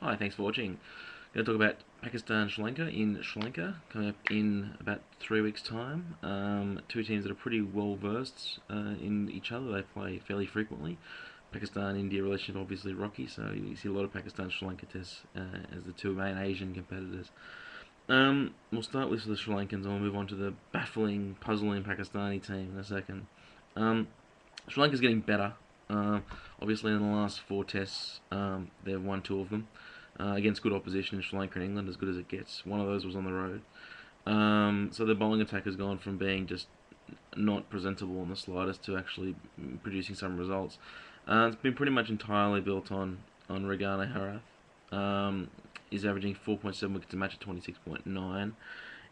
Hi, thanks for watching. Going to talk about Pakistan, Sri Lanka in Sri Lanka, coming up in about 3 weeks' time. Two teams that are pretty well versed in each other. They play fairly frequently. Pakistan-India relationship obviously rocky, so you see a lot of Pakistan-Sri Lanka tests as the two main Asian competitors. We'll start with the Sri Lankans and we'll move on to the baffling, puzzling Pakistani team in a second. Sri Lanka's getting better. Obviously, in the last four tests, they've won two of them against good opposition in Sri Lanka and England, as good as it gets. One of those was on the road. So the bowling attack has gone from being just not presentable in the slightest to actually producing some results. It's been pretty much entirely built on Regana Harath. He's averaging 4.7 wickets a match at 26.9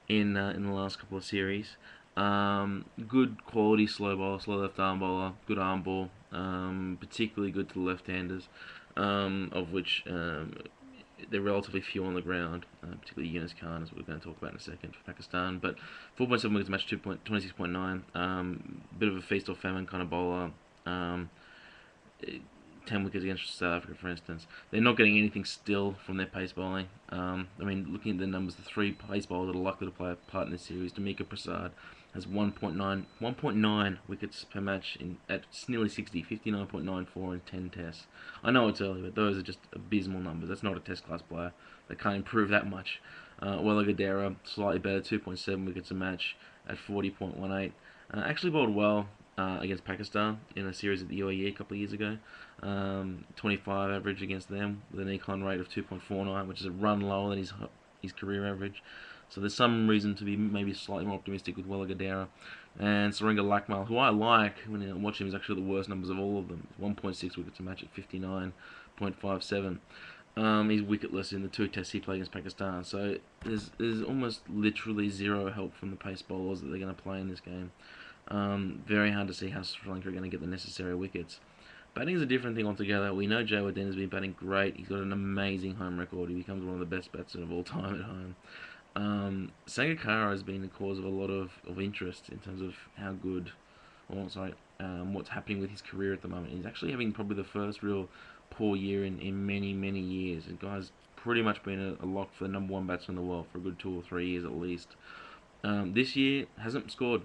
in the last couple of series. Good quality slow bowler, slow left arm bowler, good arm ball, particularly good to the left-handers, of which they're relatively few on the ground, particularly Yunus Khan, as we're going to talk about in a second for Pakistan. But 4.7 wickets a match, 26.9, bit of a feast or famine kind of bowler. 10 wickets against South Africa, for instance. They're not getting anything still from their pace bowling. Looking at the numbers, the three pace bowlers that are likely to play a part in this series, Damika Prasad has 1.9 wickets per match at nearly 60, 59.94 in 10 tests. I know it's early, but those are just abysmal numbers. That's not a test class player. They can't improve that much. Wella Gadera, slightly better, 2.7 wickets a match at 40.18. Actually bowled well against Pakistan in a series at the UAE a couple of years ago. 25 average against them with an econ rate of 2.49, which is a run lower than his career average. So there's some reason to be maybe slightly more optimistic with Wella Gadera. And Saringa Lakmal, who I like when I watch him, is actually the worst numbers of all of them. 1.6 wickets a match at 59.57. He's wicketless in the two tests he played against Pakistan. So there's almost literally zero help from the pace bowlers that they're going to play in this game. Very hard to see how Sri Lanka are going to get the necessary wickets. Batting is a different thing altogether. We know Jayawardene has been batting great. He's got an amazing home record. He becomes one of the best batsmen of all time at home. Sangakkara has been the cause of a lot of interest in terms of how good, what's happening with his career at the moment. He's actually having probably the first real poor year in many, many years. The guy's pretty much been a lock for the number one batsman in the world for a good 2 or 3 years at least. This year, hasn't scored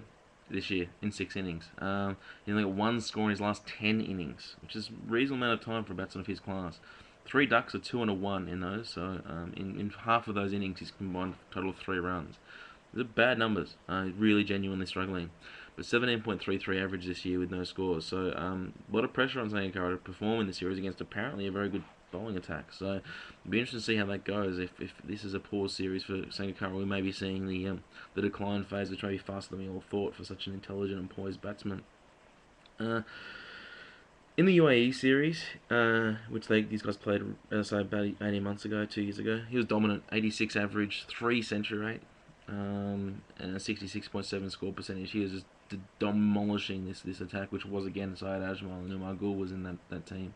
this year in 6 innings. He only got one score in his last 10 innings, which is a reasonable amount of time for a batsman of his class. 3 ducks, a 2 and a 1 in those, so in half of those innings he's combined a total of 3 runs. These are bad numbers, really genuinely struggling. But 17.33 average this year with no scores, so a lot of pressure on Sangakkara to perform in the series against apparently a very good bowling attack. So it'll be interesting to see how that goes. If this is a poor series for Sangakkara, we may be seeing the decline phase, which may be faster than we all thought for such an intelligent and poised batsman. In the UAE series, which these guys played, as I say, about 18 months ago, 2 years ago, he was dominant. 86 average, 3 century rate, and a 66.7 score percentage. He was just demolishing this attack, which was again Syed Ajmal and Umar Gul was in that team.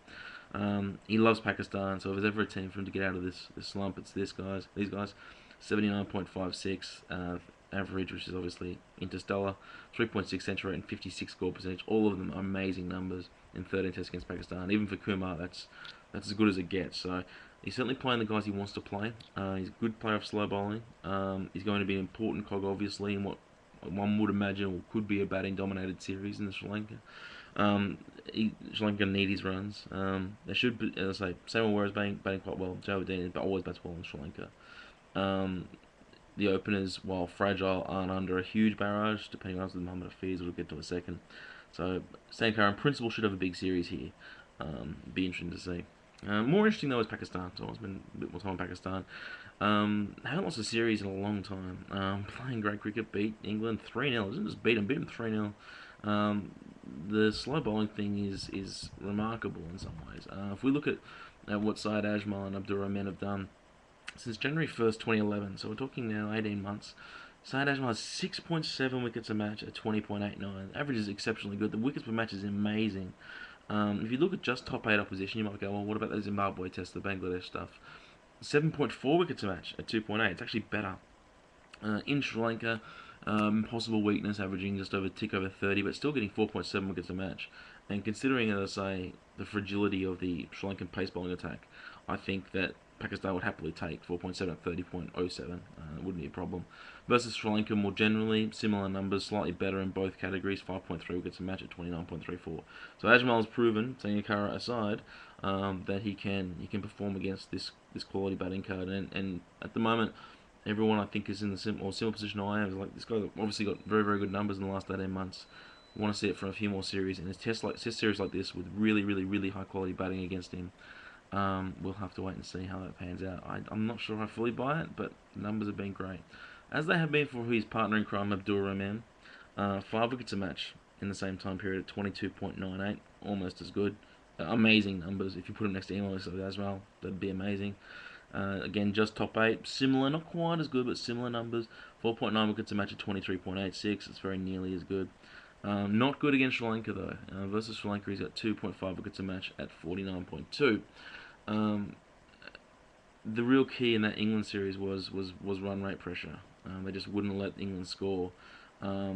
He loves Pakistan, so if there's ever a team for him to get out of this slump, it's these guys. 79.56 average, which is obviously interstellar, 3.6 century rate and 56 score percentage. All of them are amazing numbers in 13 tests against Pakistan. Even for Kumar, that's as good as it gets. So he's certainly playing the guys he wants to play. He's a good player of slow bowling. He's going to be an important cog, obviously, in what one would imagine could be a batting-dominated series in Sri Lanka. Sri Lanka need his runs. They should be, as I say, Samuel Ware is batting quite well. Jayawardene always bats well in Sri Lanka. The openers, while fragile, aren't under a huge barrage, depending on the Muhammad Hafiz, we'll get to in a second. So Sangakkara in principle should have a big series here. Be interesting to see. More interesting though is Pakistan. So I've spent a bit more time on Pakistan. Haven't lost a series in a long time. Playing great cricket, beat England 3-0. Didn't just beat them 3-0. The slow bowling thing is remarkable in some ways. If we look at what Syed Ajmal and Abdur Rahman have done since January 1st, 2011, so we're talking now 18 months, Syed Ajmal has 6.7 wickets a match at 20.89. The average is exceptionally good. The wickets per match is amazing. If you look at just top 8 opposition, you might go, well, what about the Zimbabwe test, the Bangladesh stuff? 7.4 wickets a match at 2.8. It's actually better. In Sri Lanka, possible weakness, averaging just over tick over 30, but still getting 4.7 wickets a match. And considering, as I say, the fragility of the Sri Lankan pace bowling attack, I think that Pakistan would happily take 4.7 at 30.07. It wouldn't be a problem. Versus Sri Lanka, more generally, similar numbers, slightly better in both categories. 5.3 wickets a match at 29.34. So Ajmal has proven, Sangakkara aside, that he can perform against this quality batting card. And at the moment, everyone I think is in the similar position I am. Like, this guy's obviously got very, very good numbers in the last 18 months. I want to see it from a few more series, and test series like this with really, really, really high quality batting against him. We'll have to wait and see how that pans out. I'm not sure I fully buy it, but the numbers have been great, as they have been for his partner in crime, Abdul Rahman. 5 wickets a match in the same time period at 22.98, almost as good. Amazing numbers. If you put him next to English as well, that'd be amazing. Again, just top 8, similar, not quite as good, but similar numbers. 4.9 wickets a match at 23.86. It's very nearly as good. Not good against Sri Lanka though. Versus Sri Lanka, he's got 2.5 wickets a match at 49.2. Um, the real key in that England series was run rate pressure. They just wouldn't let England score. A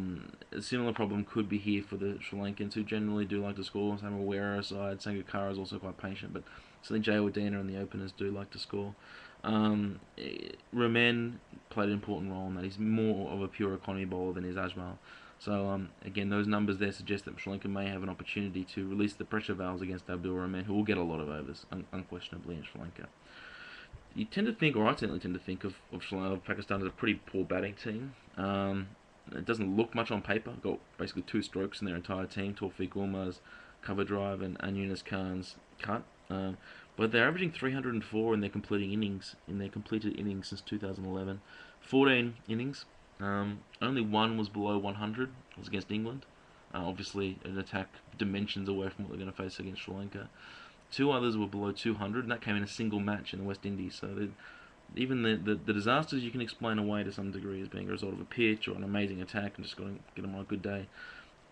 similar problem could be here for the Sri Lankans, who generally do like to score. Sam Awara aside, Sangakkara is also quite patient, but certainly Jay Ordina and the openers do like to score. Rahman played an important role in that. He's more of a pure economy bowler than is Ajmal. So again, those numbers there suggest that Sri Lanka may have an opportunity to release the pressure valves against Abdul Rahman, who will get a lot of overs, unquestionably, in Sri Lanka. You tend to think, or I certainly tend to think of Pakistan as a pretty poor batting team. It doesn't look much on paper. Got basically 2 strokes in their entire team: Tawfiq Ulmar's cover drive and Yunus Khan's cut. But they're averaging 304 in their completed innings since 2011. 14 innings. Only one was below 100. It was against England. Obviously, an attack dimensions away from what they're going to face against Sri Lanka. 2 others were below 200, and that came in a single match in the West Indies. So even the disasters you can explain away to some degree as being a result of a pitch or an amazing attack and just got to get them on a good day.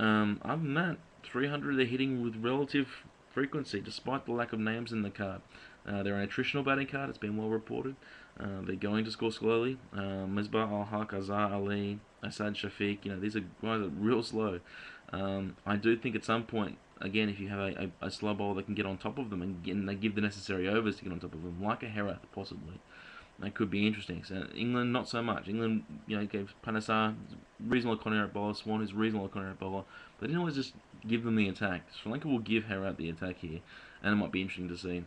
Other than that, 300 they're hitting with relative frequency despite the lack of names in the card. They're an attritional batting card, it's been well reported. They're going to score slowly. Misbah al-Haq, Azhar Ali, Asad Shafiq, these are guys that are real slow. I do think at some point, again, if you have a slow bowler that can get on top of them and they give the necessary overs to get on top of them, like a Herath possibly, that could be interesting. So England, not so much. England, gave Panesar reasonable economy bowler, Swan is reasonable economy bowler, but they didn't always just give them the attack. Sri Lanka will give Herath the attack here, and it might be interesting to see.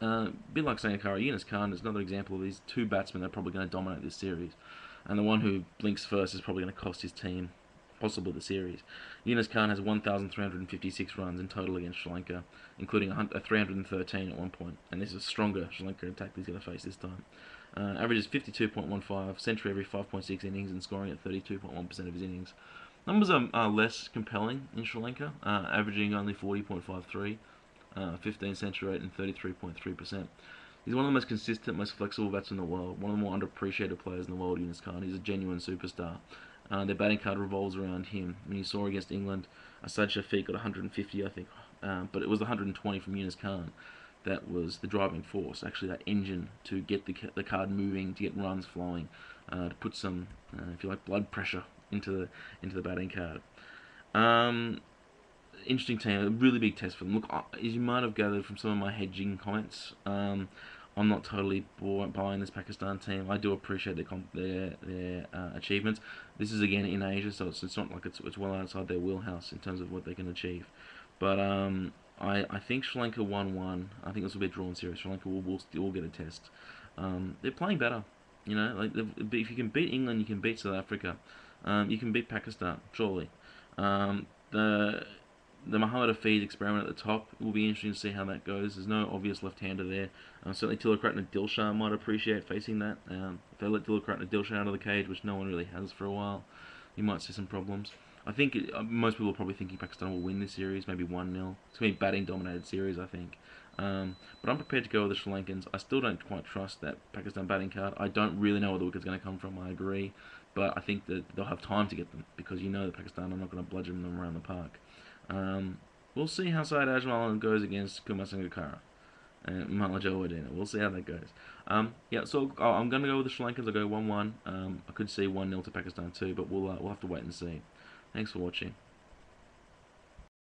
A bit like Sangakkara, Yunus Khan is another example of these 2 batsmen that are probably going to dominate this series, and the one who blinks first is probably going to cost his team possibly the series. Yunus Khan has 1,356 runs in total against Sri Lanka, including a 313 at one point, and this is a stronger Sri Lanka attack he's going to face this time. Averages 52.15, century every 5.6 innings, and scoring at 32.1% of his innings. Numbers are less compelling in Sri Lanka, averaging only 40.53, 15 century rate, and 33.3%. He's one of the most consistent, most flexible batsmen in the world, one of the more underappreciated players in the world, Yunus Khan. He's a genuine superstar. Their batting card revolves around him. When you saw against England, Asad Shafiq got 150, I think, but it was the 120 from Yunus Khan that was the driving force, actually that engine to get the card moving, to get runs flowing, to put some, if you like, blood pressure into the batting card. Interesting team, a really big test for them. Look, as you might have gathered from some of my hedging comments, I'm not totally buying this Pakistan team. I do appreciate their achievements. This is again in Asia, so it's not like it's well outside their wheelhouse in terms of what they can achieve. But I think Sri Lanka 1-1. I think this will be a drawn series. Sri Lanka will still get a test. They're playing better. If you can beat England, you can beat South Africa. You can beat Pakistan, surely. The Mohammad Hafiz experiment at the top will be interesting to see how that goes. There's no obvious left-hander there. Certainly Tilakratna Dilshah might appreciate facing that. If they let Tilakratna Dilshah out of the cage, which no one really has for a while, you might see some problems. I think most people are probably thinking Pakistan will win this series, maybe 1-0. It's going to be a batting-dominated series, I think. But I'm prepared to go with the Sri Lankans. I still don't quite trust that Pakistan batting card. I don't really know where the wicket's going to come from, I agree. But I think that they'll have time to get them, because that Pakistan are not going to bludgeon them around the park. We'll see how Syed Ajmal goes against Kumar Sangakkara and Malajo Ordina. We'll see how that goes. So I'm going to go with the Sri Lankans. I'll go 1-1. I could see 1-0 to Pakistan too, but we'll have to wait and see. Thanks for watching.